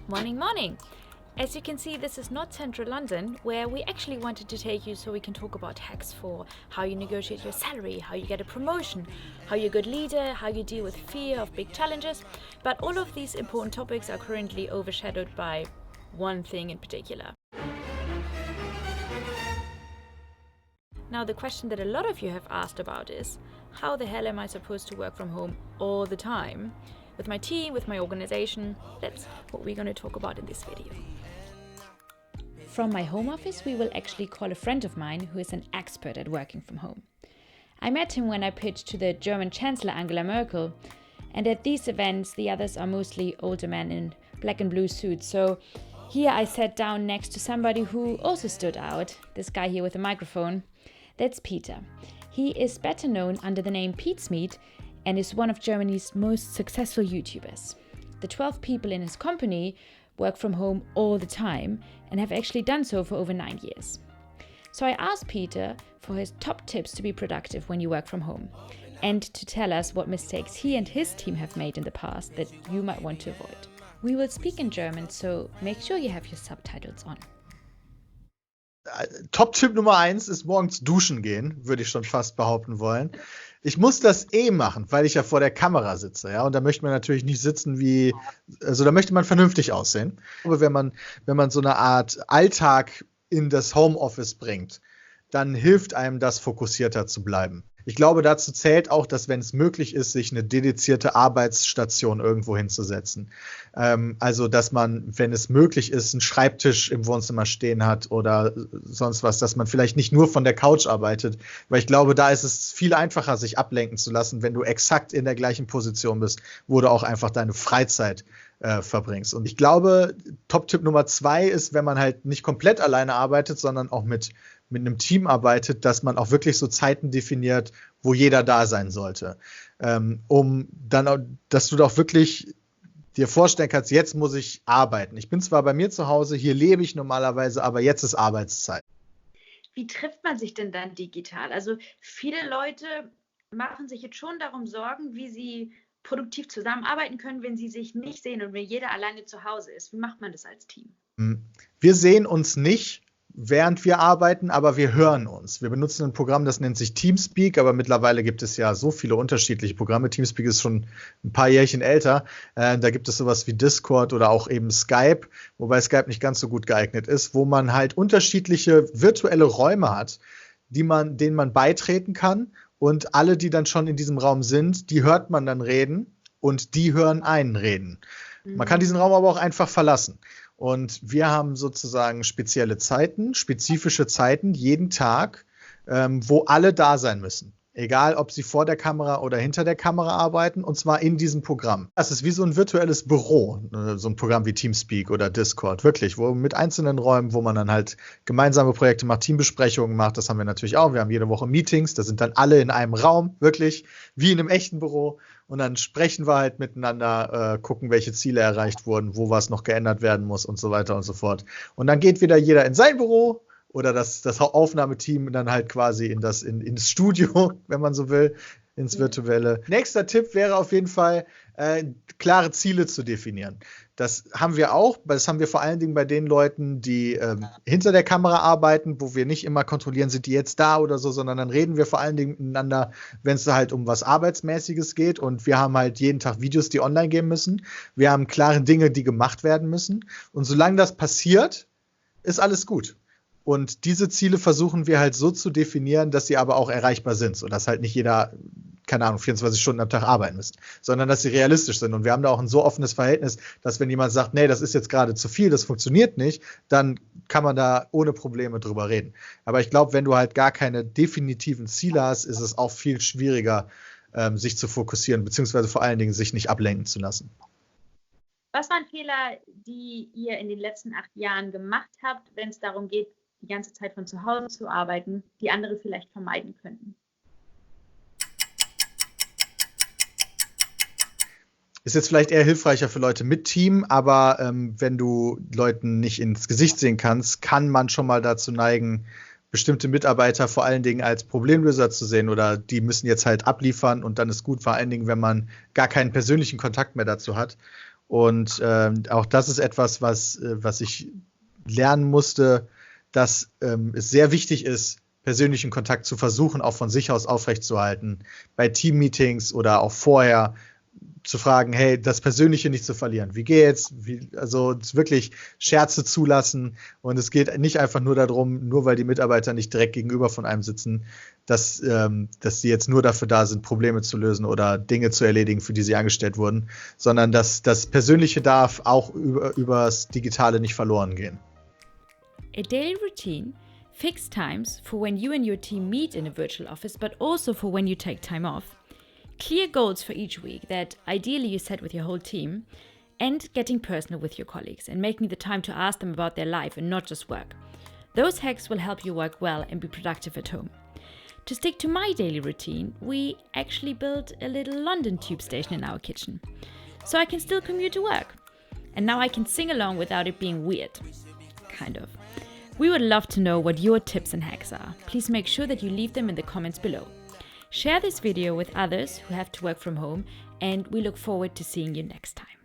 Morning, morning! As you can see, this is not central London, where we actually wanted to take you so we can talk about hacks for how you negotiate your salary, how you get a promotion, how you're a good leader, how you deal with fear of big challenges. But all of these important topics are currently overshadowed by one thing in particular. Now, the question that a lot of you have asked about is, how the hell am I supposed to work from home all the time? With my team, with my organization? That's what we're going to talk about in this video. From my home office, we will actually call a friend of mine who is an expert at working from home. I met him when I pitched to the German Chancellor Angela Merkel, and at these events, the others are mostly older men in black and blue suits. So here I sat down next to somebody who also stood out, this guy here with a microphone. That's Peter. He is better known under the name Pete's and is one of Germany's most successful YouTubers. The 12 people in his company work from home all the time and have actually done so for over 9 years. So I asked Peter for his top tips to be productive when you work from home and to tell us what mistakes he and his team have made in the past that you might want to avoid. We will speak in German, so make sure you have your subtitles on. Top-Tipp Nummer 1 ist morgens duschen gehen, würde ich schon fast behaupten wollen. Ich muss das machen, weil ich ja vor der Kamera sitze, ja, und da möchte man natürlich nicht sitzen da möchte man vernünftig aussehen. Aber wenn man so eine Art Alltag in das Homeoffice bringt, dann hilft einem das, fokussierter zu bleiben. Ich glaube, dazu zählt auch, dass, wenn es möglich ist, sich eine dedizierte Arbeitsstation irgendwo hinzusetzen. Also, dass man, wenn es möglich ist, einen Schreibtisch im Wohnzimmer stehen hat oder sonst was, dass man vielleicht nicht nur von der Couch arbeitet, weil ich glaube, da ist es viel einfacher, sich ablenken zu lassen, wenn du exakt in der gleichen Position bist, wo du auch einfach deine Freizeit verbringst. Und ich glaube, Top-Tipp Nummer 2 ist, wenn man halt nicht komplett alleine arbeitet, sondern auch mit einem Team arbeitet, dass man auch wirklich so Zeiten definiert, wo jeder da sein sollte. Dass du doch wirklich dir vorstellen kannst, jetzt muss ich arbeiten. Ich bin zwar bei mir zu Hause, hier lebe ich normalerweise, aber jetzt ist Arbeitszeit. Wie trifft man sich denn dann digital? Also viele Leute machen sich jetzt schon darum Sorgen, wie sie produktiv zusammenarbeiten können, wenn sie sich nicht sehen und wenn jeder alleine zu Hause ist. Wie macht man das als Team? Wir sehen uns nicht, während wir arbeiten, aber wir hören uns. Wir benutzen ein Programm, das nennt sich Teamspeak, aber mittlerweile gibt es ja so viele unterschiedliche Programme. Teamspeak ist schon ein paar Jährchen älter. Da gibt es sowas wie Discord oder auch eben Skype, wobei Skype nicht ganz so gut geeignet ist, wo man halt unterschiedliche virtuelle Räume hat, denen man beitreten kann. Und alle, die dann schon in diesem Raum sind, die hört man dann reden und die hören einen reden. Man kann diesen Raum aber auch einfach verlassen. Und wir haben sozusagen spezielle Zeiten, spezifische Zeiten jeden Tag, wo alle da sein müssen. Egal, ob sie vor der Kamera oder hinter der Kamera arbeiten, und zwar in diesem Programm. Das ist wie so ein virtuelles Büro, so ein Programm wie Teamspeak oder Discord, wirklich, wo mit einzelnen Räumen, wo man dann halt gemeinsame Projekte macht, Teambesprechungen macht, das haben wir natürlich auch. Wir haben jede Woche Meetings, da sind dann alle in einem Raum, wirklich, wie in einem echten Büro. Und dann sprechen wir halt miteinander, gucken, welche Ziele erreicht wurden, wo was noch geändert werden muss und so weiter und so fort. Und dann geht wieder jeder in sein Büro oder das Aufnahmeteam dann halt quasi ins Studio, wenn man so will, ins Virtuelle. Nächster Tipp wäre auf jeden Fall, klare Ziele zu definieren. Das haben wir auch. Das haben wir vor allen Dingen bei den Leuten, die hinter der Kamera arbeiten, wo wir nicht immer kontrollieren, sind die jetzt da oder so, sondern dann reden wir vor allen Dingen miteinander, wenn es halt um was Arbeitsmäßiges geht. Und wir haben halt jeden Tag Videos, die online gehen müssen. Wir haben klare Dinge, die gemacht werden müssen. Und solange das passiert, ist alles gut. Und diese Ziele versuchen wir halt so zu definieren, dass sie aber auch erreichbar sind, sodass halt nicht jeder, keine Ahnung, 24 Stunden am Tag arbeiten muss, sondern dass sie realistisch sind. Und wir haben da auch ein so offenes Verhältnis, dass wenn jemand sagt, nee, das ist jetzt gerade zu viel, das funktioniert nicht, dann kann man da ohne Probleme drüber reden. Aber ich glaube, wenn du halt gar keine definitiven Ziele hast, ist es auch viel schwieriger, sich zu fokussieren, beziehungsweise vor allen Dingen sich nicht ablenken zu lassen. Was waren Fehler, die ihr in den letzten 8 Jahren gemacht habt, wenn es darum geht, die ganze Zeit von zu Hause zu arbeiten, die andere vielleicht vermeiden könnten? Ist jetzt vielleicht eher hilfreicher für Leute mit Team, aber wenn du Leuten nicht ins Gesicht sehen kannst, kann man schon mal dazu neigen, bestimmte Mitarbeiter vor allen Dingen als Problemlöser zu sehen oder die müssen jetzt halt abliefern und dann ist gut, vor allen Dingen, wenn man gar keinen persönlichen Kontakt mehr dazu hat. Und auch das ist etwas, was ich lernen musste, dass es sehr wichtig ist, persönlichen Kontakt zu versuchen, auch von sich aus aufrechtzuerhalten. Bei Teammeetings oder auch vorher zu fragen, hey, das Persönliche nicht zu verlieren. Wie geht's? Also wirklich Scherze zulassen. Und es geht nicht einfach nur darum, nur weil die Mitarbeiter nicht direkt gegenüber von einem sitzen, dass sie jetzt nur dafür da sind, Probleme zu lösen oder Dinge zu erledigen, für die sie angestellt wurden, sondern dass das Persönliche darf auch übers Digitale nicht verloren gehen. A daily routine, fixed times for when you and your team meet in a virtual office, but also for when you take time off. Clear goals for each week that ideally you set with your whole team, and getting personal with your colleagues and making the time to ask them about their life and not just work. Those hacks will help you work well and be productive at home. To stick to my daily routine, we actually built a little London tube station in our kitchen, so I can still commute to work. And now I can sing along without it being weird. Kind of. We would love to know what your tips and hacks are. Please make sure that you leave them in the comments below. Share this video with others who have to work from home, and we look forward to seeing you next time.